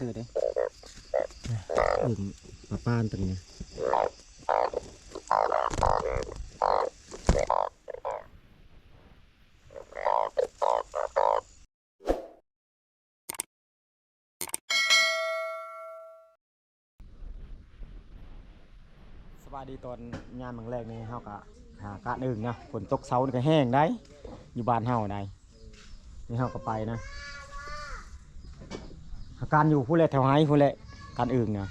ซื่อๆเด้ปลาปานตัวนี้สวัสดีตอนยามมื้อแรกนี่เฮาก็หากะอึ่งนะฝนตกเช้านี่ก็แห้งได้อยู่บ้านเฮาได้นี่เฮาก็ไปนะอาการอยู่ผู้แลแถวไห้ผู้แลการอึ่งนะ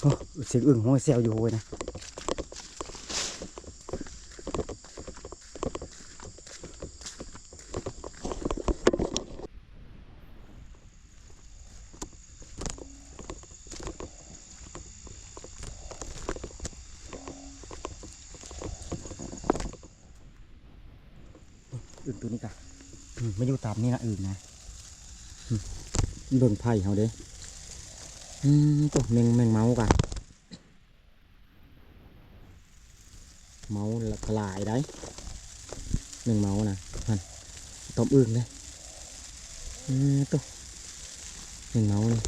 โอ้เสียงอึ่งห้อยแซวอยู่เว้ยนะอึ่งตัวนี้กะไม่อยู่ตามนี่นะอึ่งนะเบิ่งไผ่เขาเด้ตัวแมงเมากะเมาละกลายได้แมงเมานะมันต้มอึ่งเลยตัวแมงเมาเลย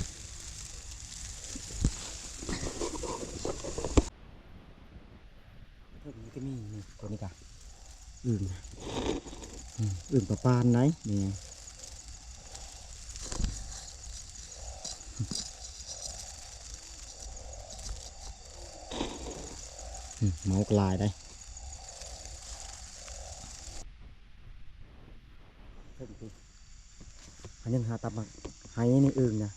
ตัวนี้ก็มีนี่ตัวนี้กะอึ่งอึ่งปลาปานไหนนี่เมากลายได้อันยังหาตับมาหายนี่อึ่งนะ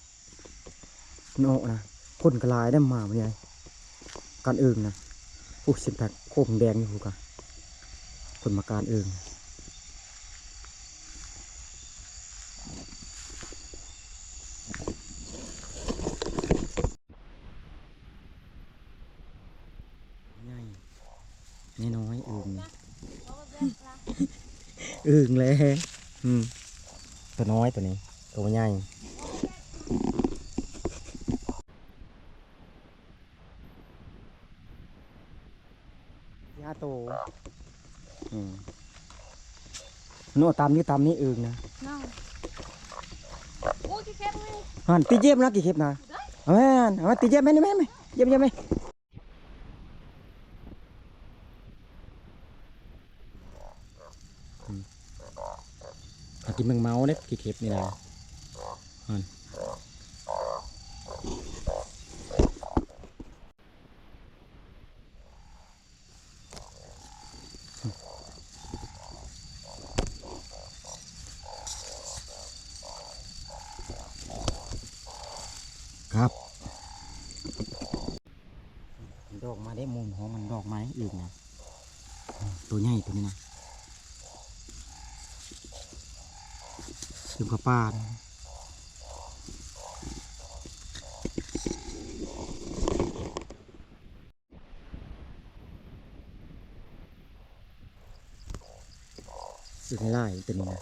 โนนะคนกลายได้มาเป็นไงการอึ่งนะโอ้เสียงแตกโคมแดงอยู่กันคนมาการอึ่งง่ายนี่น้อยอึ่งอึ่งเลยตัวน้อยตัวนี้ตัวใหญ่ยาโตโน่ตามนี้อึ่งนะฮันตีเจ็บนะกี่เข็บนะเอาแม่เอาตีเจ็บไหมนี่แม่เจ็บไหมกินแมงเมาเนี่ยกี่เข็บนี่นะฮันครับดอกมาได้มุมของมันดอกไม้อื่นนะตัวใหญ่ตัวนี้นะถึงกับปลาสึกไล่ตัวนี้นะ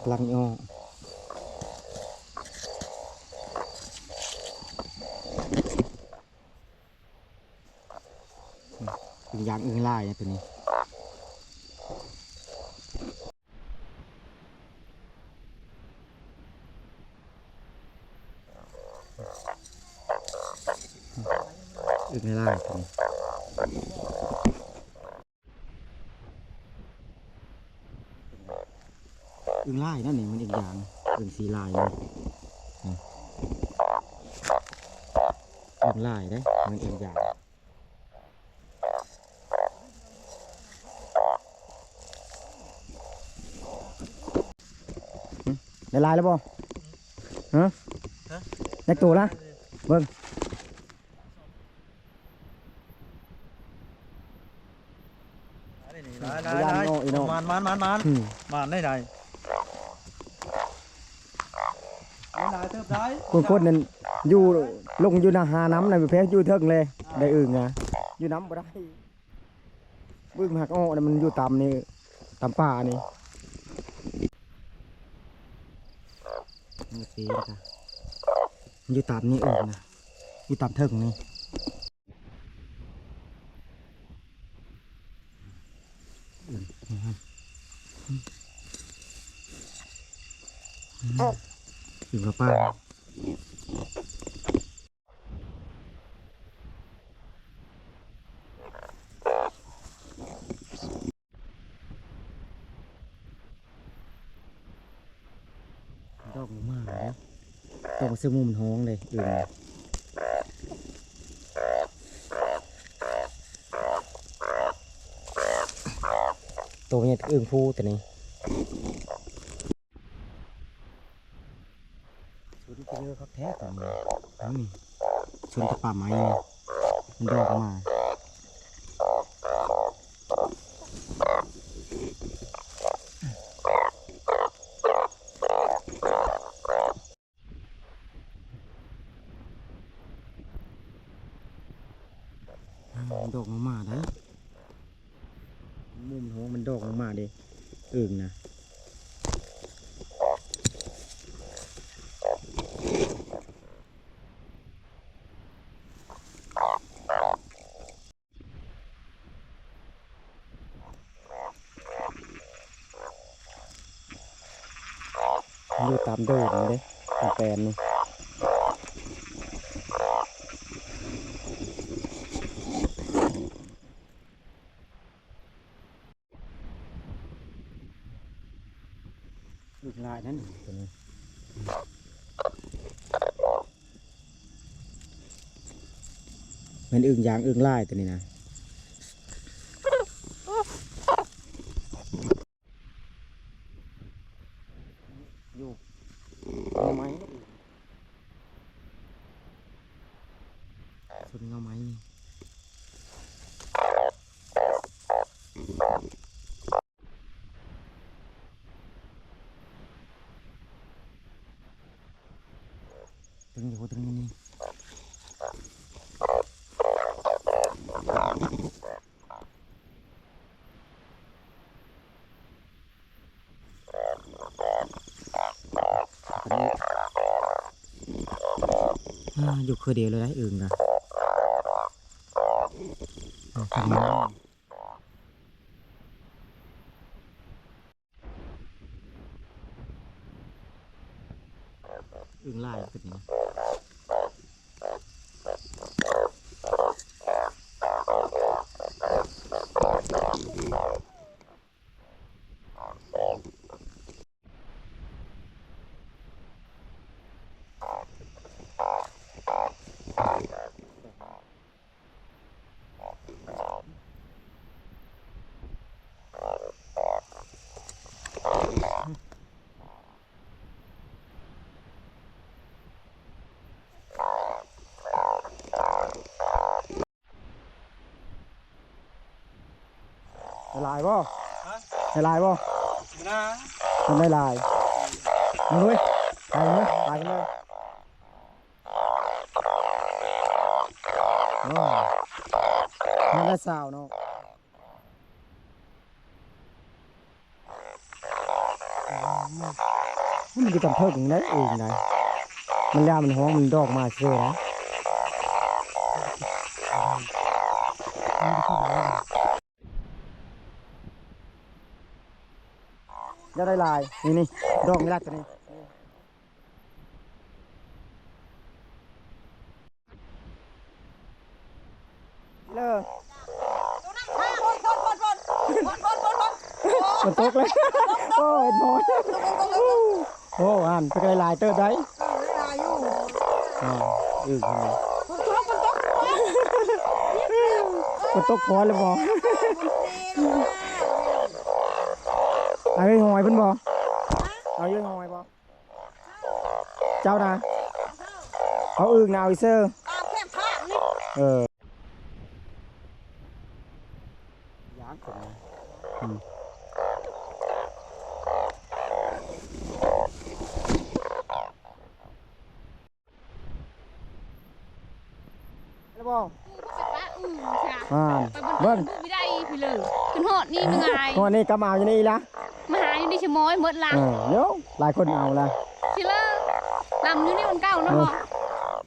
พลังอ้อเป็นยางอึ่งไล่นะตัวนี้อึ่งไล่ตัวนี้อึ่งไล่นั่นนี่มันอีกอย่างอึ่งสีลายนี่อึ่งไล่ได้มันอีกอย่างได้ลายแล้วบ่ฮะได้ตัวละเบิ้งมันได้ไหนคนนั่นอยู่ลงอยู่นาหาน้ำในประเภทอยู่เทิงเลยได้อึ่งนะอยู่น้ำบ่ได้บึ้งหักอ้อนี่มันอยู่ต่ำนี่ต่ำป่านี่นี่สีนะมันอยู่ต่ำนี่อึ่งนะอยู่ต่ำเทิงนี่อึ่งกับป้าดอกมากเลยดอกเสื้อมุมท้องเลยอึ่ง ตัวนี้อึ่งผู้ตัวนี้ชุนไปเยอะเขาแท้ตัวนี้นี่ชุนตะป่าไม้นี่มันดอกมาดอกมาได้มุมหัวมันดอกมาดิอึ่งนะอยู่ตามเดินเลยตามแปลนนี่อึ่งลายนั่นตัวนี้มันอึ่งยางอึ่งลายตัวนี้นะอยู่เงาไม้ส่วนเงาไม้นี่ตึงอยู่ตึงอยู่นี่อยู่คือเดียวเลยได้อึ่งนะทำไมอึ่งลายเป็นยังไงลายบ่ลายบ่มันไม่ลายมาด้วยลายเลยลายเลยมันได้สาวเนาะมันจะทำเพิ่มอย่างนี้เองไงมันยามันห้องมันดอกมาเชื่อนะจะได้ลายนี่ดอกไม่รักตัวนี้เลยมันตกเลยโอ้ยพอโอ้อ่านเป็นลายเติร์ดได้ทำไมมันตกพอเลยบอเอาหอยเพิ่นบอเอาเยอะหอยบอเจ้านะเอาอึ่งนาวอีเซอร์ยากจังแล้วบอเบิ้งไม่ได้พี่เลยขึ้นหอดนี่มึงไง หอดนี่กำเอาอยู่นี่ละ มาหาอยู่นี่ชะมอยหมดลัง เดี๋ยวหลายคนเอาละ ชิเลอร์ลำอยู่นี่มันเก่านะบอก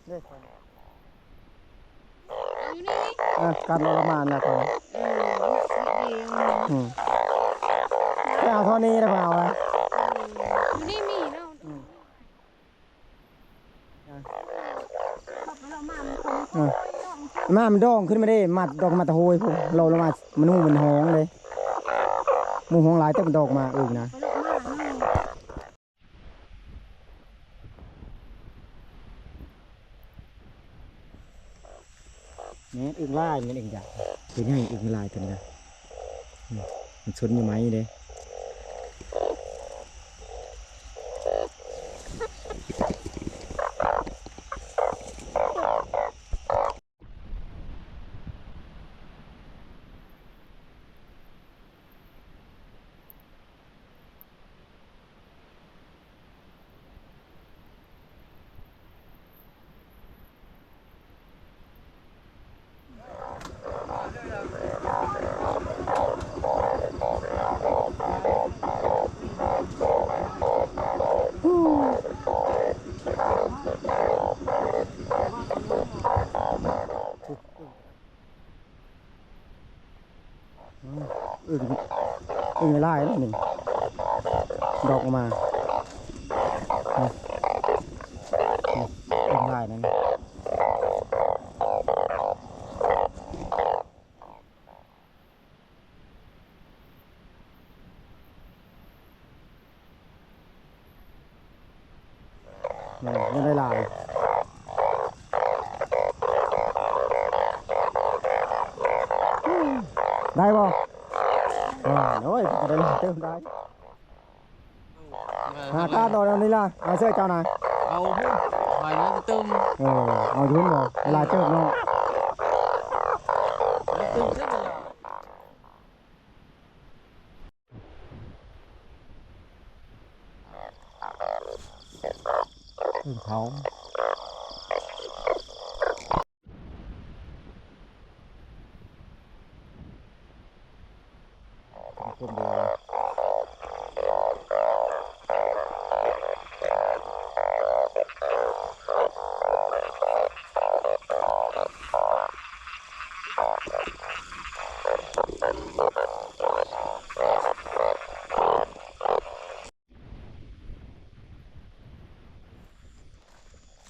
อยู่นี่การทรมานนะเขาไม่เอาเท่านี้นะเปล่าอ่ะอยู่นี่มีแล้วมามันดองขึ้นมาได้มัดดอกมาตะโหยพวกเราลงมามันนุ่มมันห้องเลยมูห้องหลายแต่มันดอกมานะเนี่ยอึ่งลายมันอึ่งใหญ่ตัวนี้อึ่งลายตัวนี้นะ มันชนอยู่ไหมเด้อึ่งอึ่งไล่แล้วนี่ดอกออกมาอึ่งไล่นั่นยังได้ลายได้ป่ะโอ้ยจะได้ลายเติมได้หาตาดอกนี่ล่ะเอาเสื้อเจ้านาย เอาพุ่นหอยน้ำตึม เอายุ่นบ่เวลาเติมเนาะ ตึมขึ้นเลย อึ่งเขาคนเดียว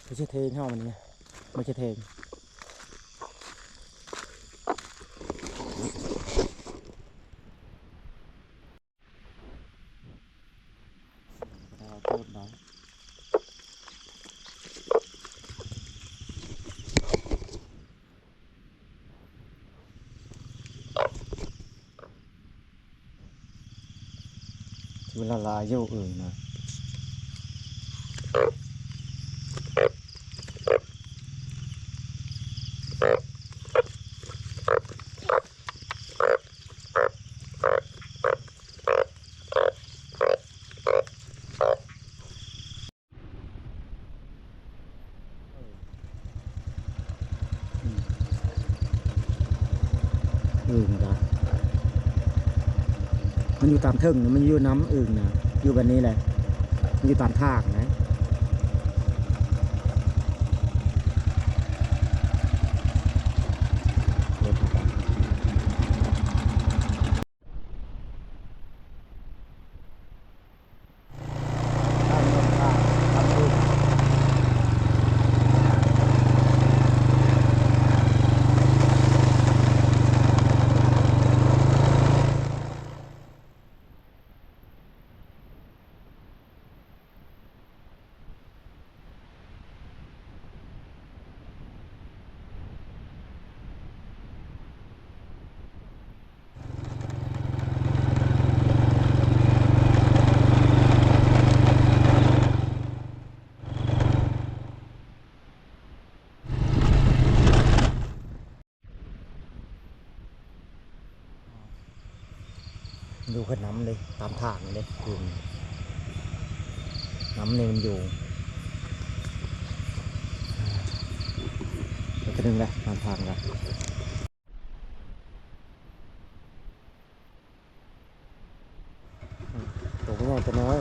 ไม่ใช่เทงเข้ามันเนี่ยไม่ใช่เทงเราพูดน้อยเวลาลายเยอะอื่นนะอึ่งจ้ะมันอยู่ตามเทิงนะมันอยู่น้ำอึ่งนะอยู่แบบนี้แหละมันอยู่ตามทางนะดูขึ้นน้ำเลยตามทางเลยคือน้ำเนี่ยมันอยู่ไปนึงเลยตามทางเลยตัวก็ใหญ่ตัวน้อย